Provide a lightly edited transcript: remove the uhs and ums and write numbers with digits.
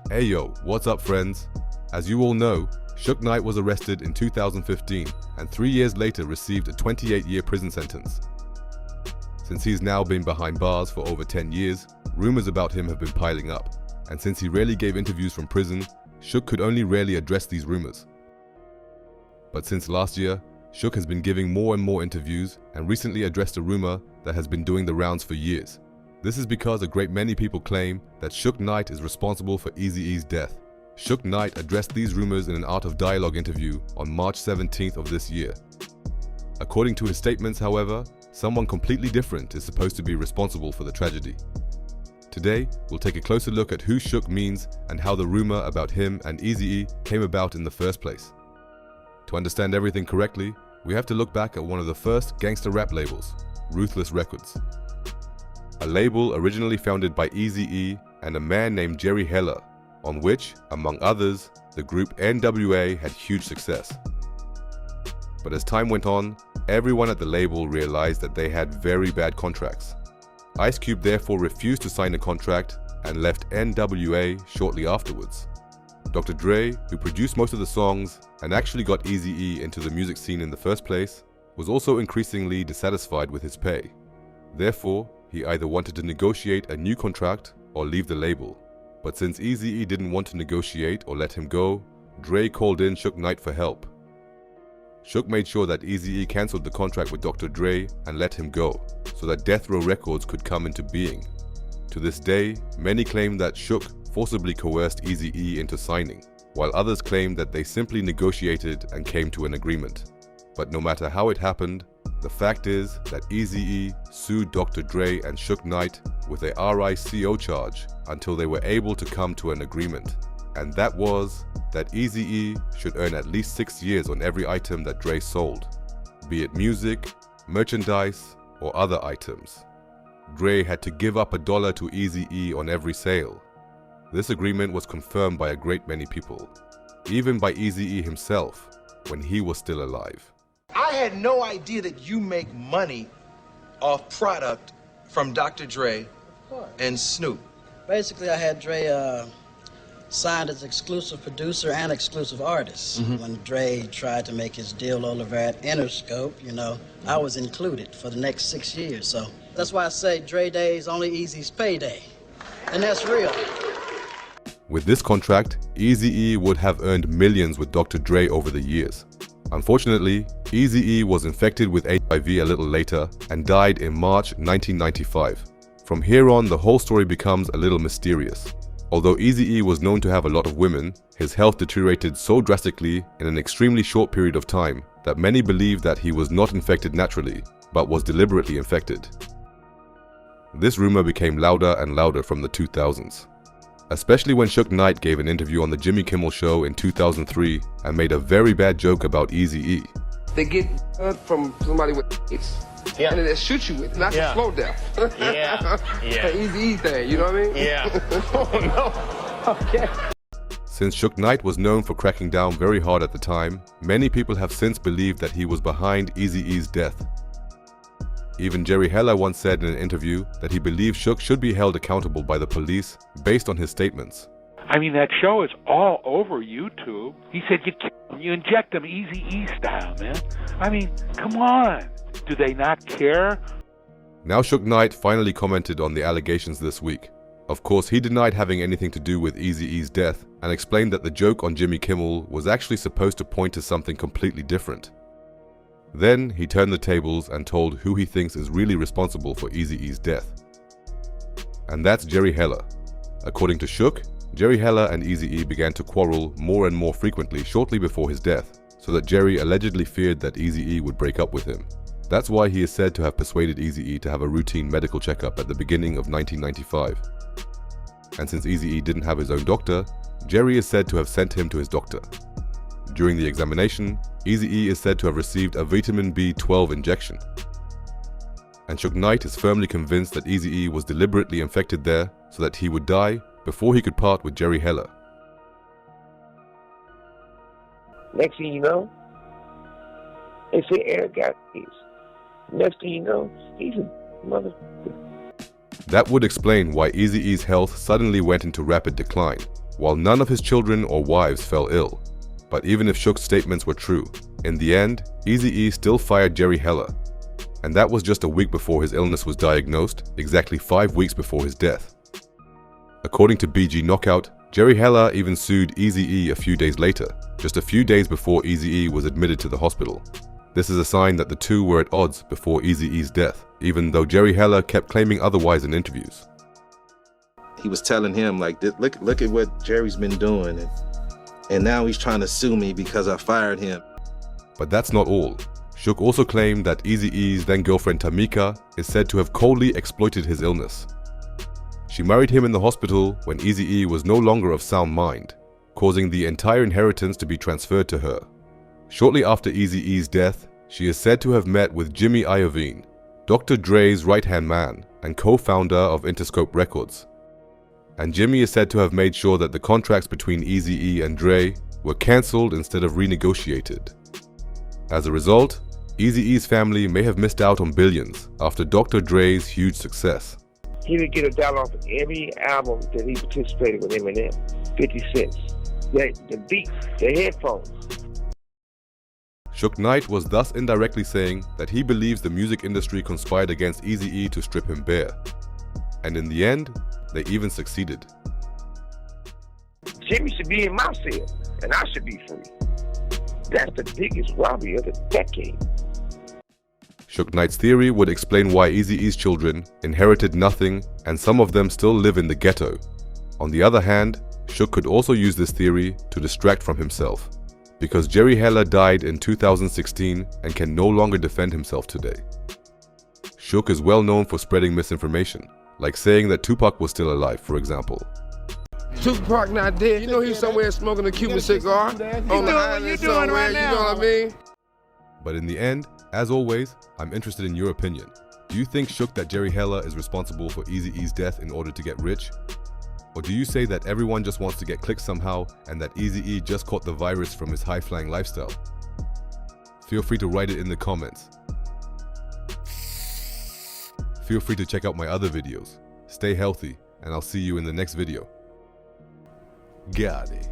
Hey yo, what's up friends? As you all know, SUGE KNIGHT was arrested in 2015 and 3 years later received a 28-year prison sentence. Since he's now been behind bars for over 10 years, rumors about him have been piling up. And since he rarely gave interviews from prison, SUGE could only rarely address these rumors. But since last year, SUGE has been giving more and more interviews and recently addressed a rumor that has been doing the rounds for years. This is because a great many people claim that SUGE KNIGHT is responsible for Eazy-E's death. SUGE KNIGHT addressed these rumors in an Art of Dialogue interview on March 17th of this year. According to his statements, however, someone completely different is supposed to be responsible for the tragedy. Today, we'll take a closer look at who SUGE means and how the rumor about him and Eazy-E came about in the first place. To understand everything correctly, we have to look back at one of the first gangster rap labels, Ruthless Records. A label originally founded by Eazy-E and a man named Jerry Heller, on which, among others, the group NWA had huge success. But as time went on, everyone at the label realized that they had very bad contracts. Ice Cube therefore refused to sign a contract and left NWA shortly afterwards. Dr. Dre, who produced most of the songs and actually got Eazy-E into the music scene in the first place, was also increasingly dissatisfied with his pay. Therefore, he either wanted to negotiate a new contract or leave the label. But since Eazy-E didn't want to negotiate or let him go, Dre called in SUGE KNIGHT for help. SUGE made sure that Eazy-E cancelled the contract with Dr. Dre and let him go, so that Death Row Records could come into being. To this day, many claim that SUGE forcibly coerced Eazy-E into signing, while others claim that they simply negotiated and came to an agreement. But no matter how it happened, the fact is that Eazy-E sued Dr. Dre and SUGE KNIGHT with a RICO charge until they were able to come to an agreement. And that was that Eazy-E should earn at least 6 years on every item that Dre sold, be it music, merchandise, or other items. Dre had to give up $1 to Eazy-E on every sale. This agreement was confirmed by a great many people, even by Eazy-E himself when he was still alive. I had no idea that you make money off product from Dr. Dre and Snoop. Basically, I had Dre signed as exclusive producer and exclusive artist. When Dre tried to make his deal over at Interscope, I was included for the next 6 years. So that's why I say Dre Day is only Eazy's payday. And that's real. With this contract, Eazy-E would have earned millions with Dr. Dre over the years. Unfortunately, Eazy-E was infected with HIV a little later and died in March 1995. From here on, the whole story becomes a little mysterious. Although Eazy-E was known to have a lot of women, his health deteriorated so drastically in an extremely short period of time that many believe that he was not infected naturally, but was deliberately infected. This rumor became louder and louder from the 2000s. Especially when SUGE KNIGHT gave an interview on the Jimmy Kimmel Show in 2003 and made a very bad joke about Eazy-E. They get from somebody with AIDS, and then they shoot you with it. Not a slow death. Eazy-E thing, you know what I mean? Yeah. Oh no. Okay. Since SUGE KNIGHT was known for cracking down very hard at the time, many people have since believed that he was behind Eazy-E's death. Even Jerry Heller once said in an interview that he believes SUGE should be held accountable by the police based on his statements. I mean, that show is all over YouTube. He said you inject them Eazy-E style, man. I mean, come on. Do they not care? Now SUGE KNIGHT finally commented on the allegations this week. Of course, he denied having anything to do with Eazy-E's death and explained that the joke on Jimmy Kimmel was actually supposed to point to something completely different. Then he turned the tables and told who he thinks is really responsible for Eazy-E's death. And that's Jerry Heller. According to SUGE, Jerry Heller and Eazy-E began to quarrel more and more frequently shortly before his death, so that Jerry allegedly feared that Eazy-E would break up with him. That's why he is said to have persuaded Eazy-E to have a routine medical checkup at the beginning of 1995. And since Eazy-E didn't have his own doctor, Jerry is said to have sent him to his doctor. During the examination, Eazy-E is said to have received a vitamin B12 injection. And SUGE KNIGHT is firmly convinced that Eazy-E was deliberately infected there so that he would die before he could part with Jerry Heller. Next thing you know, they say Eric got these. Next thing you know, he's a motherfucker. That would explain why Eazy-E's health suddenly went into rapid decline. while none of his children or wives fell ill. But even if SUGE's statements were true, in the end, Eazy-E still fired Jerry Heller. And that was just a week before his illness was diagnosed, exactly 5 weeks before his death. According to BG Knockout, Jerry Heller even sued Eazy-E a few days later, just a few days before Eazy-E was admitted to the hospital. This is a sign that the two were at odds before Eazy-E's death, even though Jerry Heller kept claiming otherwise in interviews. He was telling him, like, look at what Jerry's been doing, and now he's trying to sue me because I fired him. But that's not all. SUGE also claimed that Eazy-E's then-girlfriend Tamika is said to have coldly exploited his illness. She married him in the hospital when Eazy-E was no longer of sound mind, causing the entire inheritance to be transferred to her. Shortly after Eazy-E's death, she is said to have met with Jimmy Iovine, Dr. Dre's right-hand man and co-founder of Interscope Records. And Jimmy is said to have made sure that the contracts between Eazy-E and Dre were cancelled instead of renegotiated. As a result, Eazy-E's family may have missed out on billions after Dr. Dre's huge success. He would get $1 off of every album that he participated with Eminem. 50 cents. The beat, the headphones. SUGE Knight was thus indirectly saying that he believes the music industry conspired against Eazy-E to strip him bare. And in the end, they even succeeded. Jimmy should be in my cell, and I should be free. That's the biggest robbery of the decade. SUGE Knight's theory would explain why Eazy-E's children inherited nothing and some of them still live in the ghetto. On the other hand, SUGE could also use this theory to distract from himself, because Jerry Heller died in 2016 and can no longer defend himself today. SUGE is well known for spreading misinformation, like saying that Tupac was still alive, for example. Tupac not dead. You know he's somewhere smoking a Cuban cigar on the island somewhere, you know what I mean? But in the end, as always, I'm interested in your opinion. Do you think SUGE that Jerry Heller is responsible for Eazy-E's death in order to get rich? Or do you say that everyone just wants to get clicks somehow and that Eazy-E just caught the virus from his high-flying lifestyle? Feel free to write it in the comments. Feel free to check out my other videos. Stay healthy, and I'll see you in the next video. Got it.